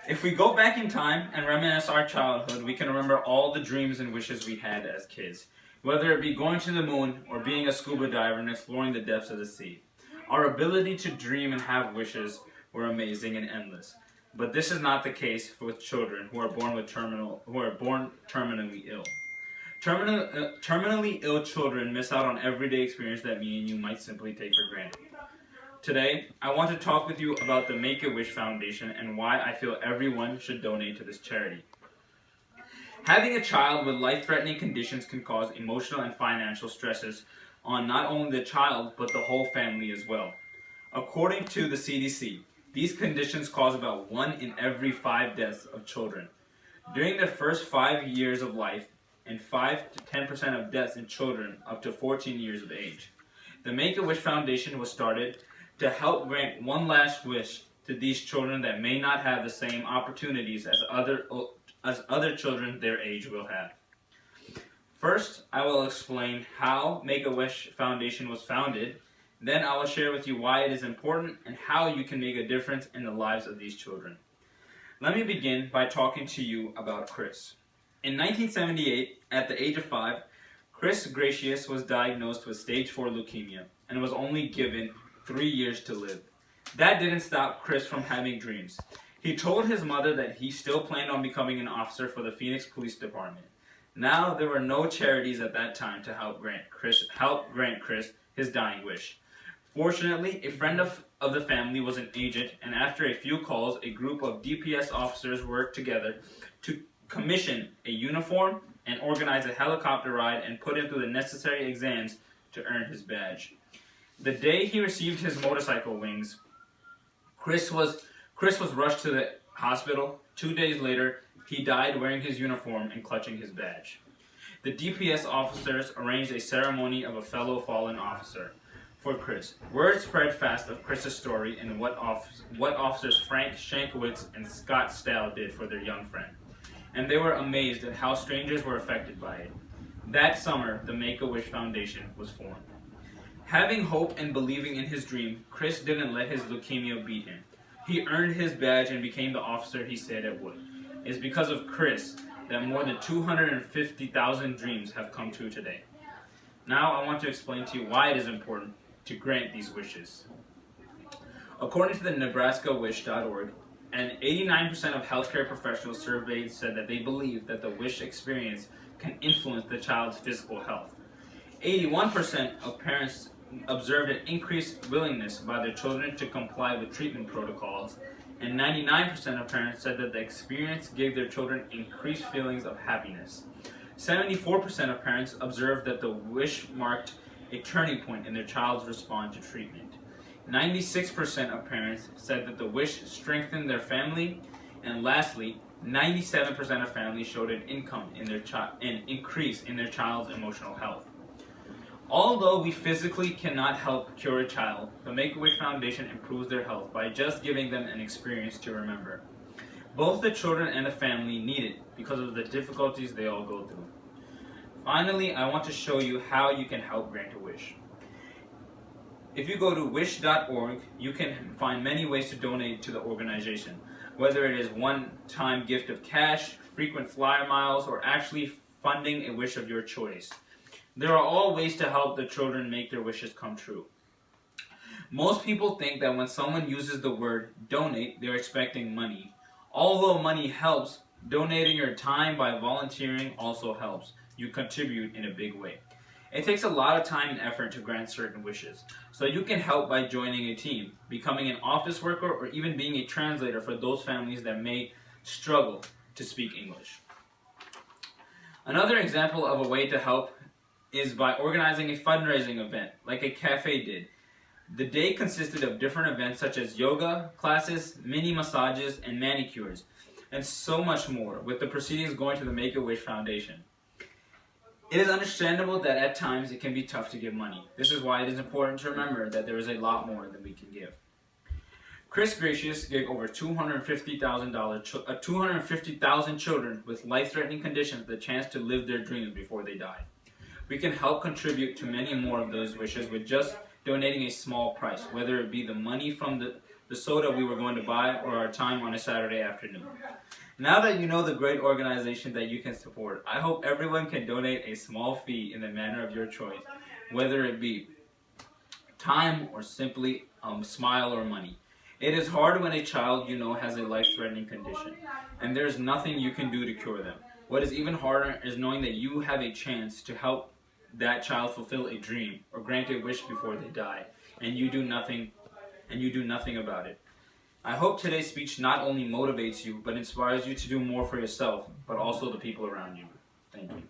If we go back in time and reminisce our childhood, we can remember all the dreams and wishes we had as kids, whether it be going to the moon or being a scuba diver and exploring the depths of the sea. Our ability to dream and have wishes were amazing and endless. But this is not the case with children who are born terminally ill. Terminally ill children miss out on everyday experience that me and you might simply take for granted. Today, I want to talk with you about the Make-A-Wish Foundation and why I feel everyone should donate to this charity. Having a child with life-threatening conditions can cause emotional and financial stresses on not only the child, but the whole family as well. According to the CDC, these conditions cause about 1 in every 5 deaths of children during their first 5 years of life, and 5 to 10% of deaths in children up to 14 years of age. The Make-A-Wish Foundation was started to help grant one last wish to these children that may not have the same opportunities as other children their age will have. First, I will explain how Make-A-Wish Foundation was founded. Then I will share with you why it is important and how you can make a difference in the lives of these children. Let me begin by talking to you about Chris. In 1978, at the age of 5, Chris Gracious was diagnosed with stage 4 leukemia and was only given 3 years to live. That didn't stop Chris from having dreams. He told his mother that he still planned on becoming an officer for the Phoenix Police Department. Now, there were no charities at that time to help grant Chris his dying wish. Fortunately, a friend of the family was an agent, and after a few calls, a group of DPS officers worked together to commission a uniform and organize a helicopter ride and put him through the necessary exams to earn his badge. The day he received his motorcycle wings, Chris was rushed to the hospital. 2 days later, he died wearing his uniform and clutching his badge. The DPS officers arranged a ceremony of a fellow fallen officer for Chris. Word spread fast of Chris's story and what officers Frank Shankowitz and Scott Stahl did for their young friend. And they were amazed at how strangers were affected by it. That summer, the Make-A-Wish Foundation was formed. Having hope and believing in his dream, Chris didn't let his leukemia beat him. He earned his badge and became the officer he said it would. It's because of Chris that more than 250,000 dreams have come true today. Now I want to explain to you why it is important to grant these wishes. According to the NebraskaWish.org, and 89% of healthcare professionals surveyed said that they believe that the wish experience can influence the child's physical health. 81% of parents observed an increased willingness by their children to comply with treatment protocols, and 99% of parents said that the experience gave their children increased feelings of happiness. 74% of parents observed that the wish marked a turning point in their child's response to treatment. 96% of parents said that the wish strengthened their family, and lastly, 97% of families showed an increase in their child's emotional health. Although we physically cannot help cure a child, the Make-A-Wish Foundation improves their health by just giving them an experience to remember. Both the children and the family need it because of the difficulties they all go through. Finally, I want to show you how you can help grant a wish. If you go to wish.org, you can find many ways to donate to the organization, whether it is one-time gift of cash, frequent flyer miles, or actually funding a wish of your choice. There are all ways to help the children make their wishes come true. Most people think that when someone uses the word donate, they're expecting money. Although money helps, donating your time by volunteering also helps. You contribute in a big way. It takes a lot of time and effort to grant certain wishes, so you can help by joining a team, becoming an office worker, or even being a translator for those families that may struggle to speak English. Another example of a way to help is by organizing a fundraising event, like a cafe did. The day consisted of different events such as yoga classes, mini massages, and manicures, and so much more, with the proceedings going to the Make-A-Wish Foundation. It is understandable that at times it can be tough to give money. This is why it is important to remember that there is a lot more than we can give. Chris Gracious gave over 250,000 children with life-threatening conditions the chance to live their dreams before they died. We can help contribute to many more of those wishes with just donating a small price, whether it be the money from the soda we were going to buy, or our time on a Saturday afternoon. Now that you know the great organization that you can support, I hope everyone can donate a small fee in the manner of your choice, whether it be time or simply smile or money. It is hard when a child you know has a life-threatening condition, and there's nothing you can do to cure them. What is even harder is knowing that you have a chance to help that child fulfill a dream or grant a wish before they die, and you do nothing about it. I hope today's speech not only motivates you, but inspires you to do more for yourself, but also the people around you. Thank you.